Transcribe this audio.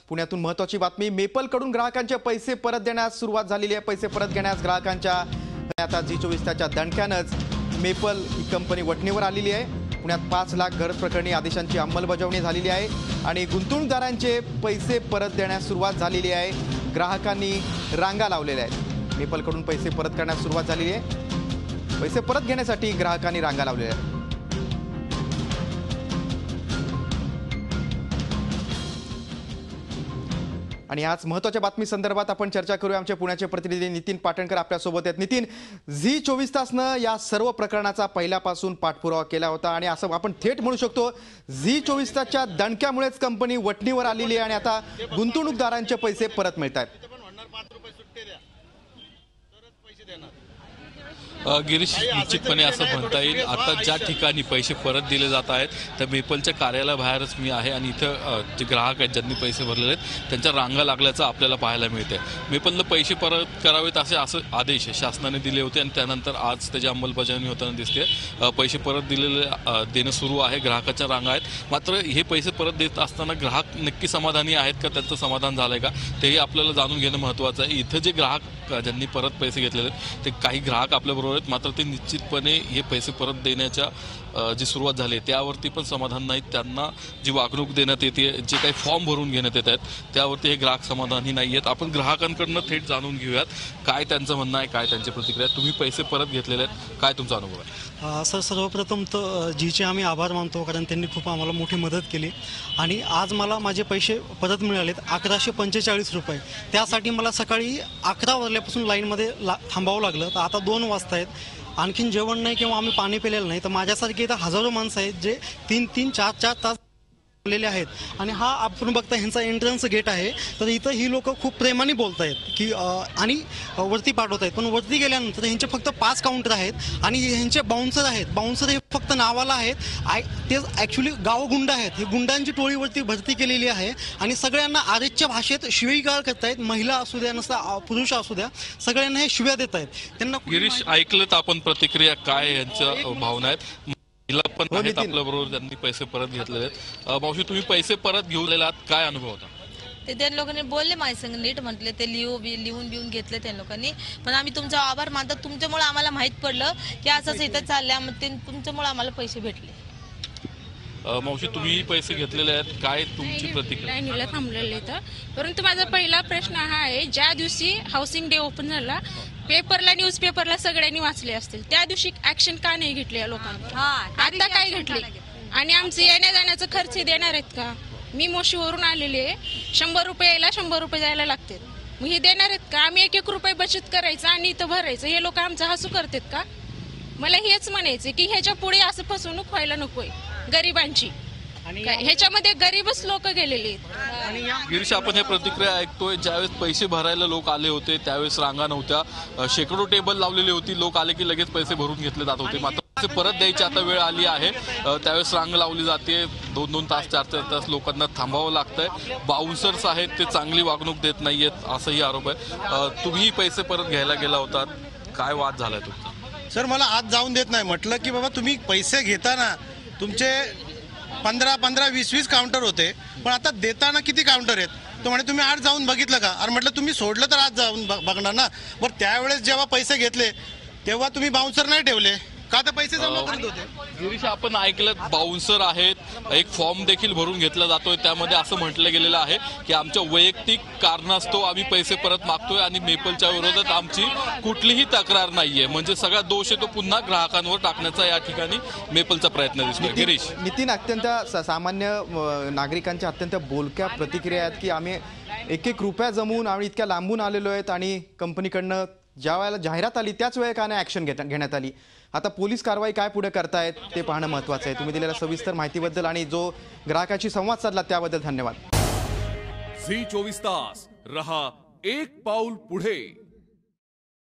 पुण्यातून महत्त्वाची बातमी, मेपलकडून ग्राहकांचे पैसे परत देण्यास सुरुवात झालेली आहे। पैसे परत घेण्यास ग्राहकांच्या आता झी24 तासच्या दणक्यानंच मेपल ही कंपनी वठणीवर आलेली आहे। पुण्यात 5 लाख घर प्रकरणी आदेशांची अंमलबजावणी झालेली आहे आणि गुंतवणूकदारांचे पैसे परत देण्यास सुरुवात झालेली आहे। ग्राहकांनी रांगा लावलेल्या आहेत। मेपलकडून पैसे परत करण्यास सुरुवात झालेली आहे। पैसे परत घेण्यासाठी ग्राहकांनी रांगा लावलेल्या आहेत। आणि आज महत्त्वाच्या बातमी संदर्भात आपण चर्चा करूया। आमचे पुण्याचे प्रतिनिधी नितीन पाटणकर आपल्या सोबत आहेत। नितीन, झी24 तासनं या सर्व प्रकरणाचा पहिल्यापासून पाठपुरावा केला होता आणि असं आपण थेट म्हणू शकतो झी24 तासच्या दणक्यामुळेच कंपनी वठणीवर आलेली आहे आणि आता गुंतवणूकदारांचे पैसे परत मिळत आहेत। गिरीश, निश्चितपणे असं म्हणता येईल आता ज्या ठिकाणी पैसे परत दिले जात आहेत त्या मेपलच्या कार्यालयाबाहेरच मी आहे आणि इथं जे ग्राहक आहेत ज्यांनी पैसे भरलेले आहेत त्यांच्या रांगा लागल्याचं आपल्याला पाहायला मिळते। मेपलला पैसे परत करावेत असे आदेश शासनाने दिले होते आणि त्यानंतर आज त्याची अंमलबजावणी होताना दिसते। पैसे परत देणं सुरू आहे, ग्राहकाच्या रांगा आहेत। मात्र हे पैसे परत देत असताना ग्राहक नक्की समाधानी आहेत का, त्यांचं समाधान झालंय का, तेही आपल्याला जाणून घेणं महत्त्वाचं आहे। इथं जे ग्राहक ज्यांनी परत पैसे घेतलेले आहेत ते काही ग्राहक आपल्याबरोबर आहेत, मात्र ते निश्चितपणे हे पैसे परत देण्याच्या जी सुरुवात झाली त्यावरती पण समाधान नाही। त्यांना जी वागणूक देण्यात येते, जे काही फॉर्म भरून घेण्यात येत आहेत त्यावरती हे ग्राहक समाधानी नाही आहेत। आपण ग्राहकांकडनं थेट जाणून घेऊयात काय त्यांचं म्हणणं आहे, काय त्यांची प्रतिक्रिया। तुम्ही पैसे परत घेतलेले आहेत, काय तुमचा अनुभव आहे? सर, सर्वप्रथम तर जीचे आम्ही आभार मानतो, कारण त्यांनी खूप आम्हाला मोठी मदत केली आणि आज मला माझे पैसे परत मिळालेत 1145 रुपये। त्यासाठी मला सकाळी 11 वाजल्यापासून लाईनमध्ये थांबावं लागलं, तर आता 2 वाजता आहेत। आणखीन जेवण नाही किंवा आम्ही पाणी पिलेलं नाही, तर माझ्यासारखे इथं हजारो माणसं आहेत जे 3-3, 4-4 तास आहेत आणि हा आपण बघता ह्यांचा एंट्रन्स गेट आहे। तर इथं ही लोक खूप प्रेमाने बोलत आहेत की आणि वरती पाठवत आहेत, पण वरती गेल्यानंतर ह्यांचे फक्त 5 काउंटर आहेत आणि ह्यांचे बाउन्सर आहेत। बाउन्सर हे फक्त नावाला आहेत, ते ॲक्च्युली गावगुंड आहेत। हे गुंडांची टोळीवरती भरती केलेली आहे आणि सगळ्यांना आरेच्या भाषेत शिवीगाळ करतायत। महिला असू द्या नसता पुरुष असू द्या, सगळ्यांना हे शिव्या देत आहेत। त्यांना गिरीश, ऐकलं आपण प्रतिक्रिया काय यांच्या भावना आहेत। पण आहेत आपल्या बरोबर त्यांनी पैसे परत घेतलेले आहेत। मावशी, तुम्ही पैसे परत घेऊन आहात, काय अनुभव होता? ते त्या लोकांनी बोलले माझ्या संग, नीट म्हटले, ते लिहून बिहून घेतले त्या लोकांनी। पण आम्ही तुमचा आभार मानतो, तुमच्यामुळे आम्हाला माहित पडलं की असंच इथं चाललंय, तुमच्यामुळे आम्हाला पैसे भेटले। मावशी, तुम्ही पैसे घेतलेले आहेत, काय तुमची प्रतिक्रिया? लाईनीला थांबलेले तर, परंतु माझा पहिला प्रश्न हा आहे, ज्या दिवशी हाऊसिंग डे ओपन झाला पेपरला, न्यूजपेपरला सगळ्यांनी वाचले असतील, त्या दिवशी ऍक्शन का नाही घेतली या लोकांनी? आता काय घेतली? आणि आमचे येण्या जाण्याचा खर्च देणार आहेत का? मी मोशीवरून आलेली आहे, 100 रुपये यायला 100 रुपये जायला लागतात, मग हे देणार आहेत का? आम्ही 1-1 रुपये बचत करायचं आणि इथं भरायचं, हे लोक आमचं हसू करतात का? मला हेच म्हणायचं की ह्याच्या पुढे असं फसवणूक व्हायला नकोय गरिबांची। ह्याच्यामध्ये गरीबच लोक गेलेले आहेत। गिरीश, आपण हे प्रतिक्रिया ऐकतोय, ज्यावेळेस पैसे भरायला लोक आले होते त्यावेळेस रांगा नव्हत्या, शेकडो टेबल लावलेली होती, लोक आले की लगेच पैसे भरून घेतले जात होते। मात्र पैसे परत द्यायची आता वेळ आली आहे, त्यावेळेस रांग लावली जाते, 2-2 तास 4-4 तास लोकांना थांबावं लागतंय। बाउन्सर्स आहेत ते चांगली वागणूक देत नाहीयेत असाही आरोप आहे। तुम्ही पैसे परत घ्यायला गेला होता, काय वाद झालाय तुमचा? सर, मला आत जाऊन देत नाही, म्हटलं की बाबा तुम्ही पैसे घेताना तुमचे 15-20 काउंटर होते, पण आता देताना किती काउंटर आहेत? तो म्हणे तुम्ही आत जाऊन बघितलं का? अरे म्हटलं तुम्ही सोडलं तर आत जाऊन बघणार ना। बरं, त्यावेळेस जेव्हा पैसे घेतले तेव्हा तुम्ही बाउन्सर नाही ठेवले का? तर पैसे जमा करत होते। गिरीश, आपण ऐकलं बाउन्सर आहेत, एक फॉर्म देखील भरून घेतला जातोय, त्यामध्ये असं म्हटलं गेलेलं आहे की आमच्या वैयक्तिक कारणास्तव आम्ही पैसे परत मागतोय आणि मेपलच्या विरोधात आमची कुठलीही तक्रार नाहीये। म्हणजे सगळा दोष आहे तो पुन्हा ग्राहकांवर टाकण्याचा या ठिकाणी मेपलचा प्रयत्न दिसतोय। गिरीश, नितीन, अत्यंत सामान्य नागरिकांच्या अत्यंत बोलक्या प्रतिक्रिया आहेत की आम्ही 1-1 रुपया जमवून आम्ही इतक्या लांबून आलेलो आहेत आणि कंपनीकडनं ज्या वेळेला जाहिरात आली त्याच वेळेला का नाही ऍक्शन घेण्यात आली? आता पोलीस कारवाई काय पुढे करतायत ते पाहणं महत्त्वाचं आहे। तुम्ही दिलेल्या सविस्तर माहितीबद्दल आणि जो ग्राहकाशी संवाद साधला त्याबद्दल धन्यवाद। झी24 तास रहा एक पाऊल पुढे।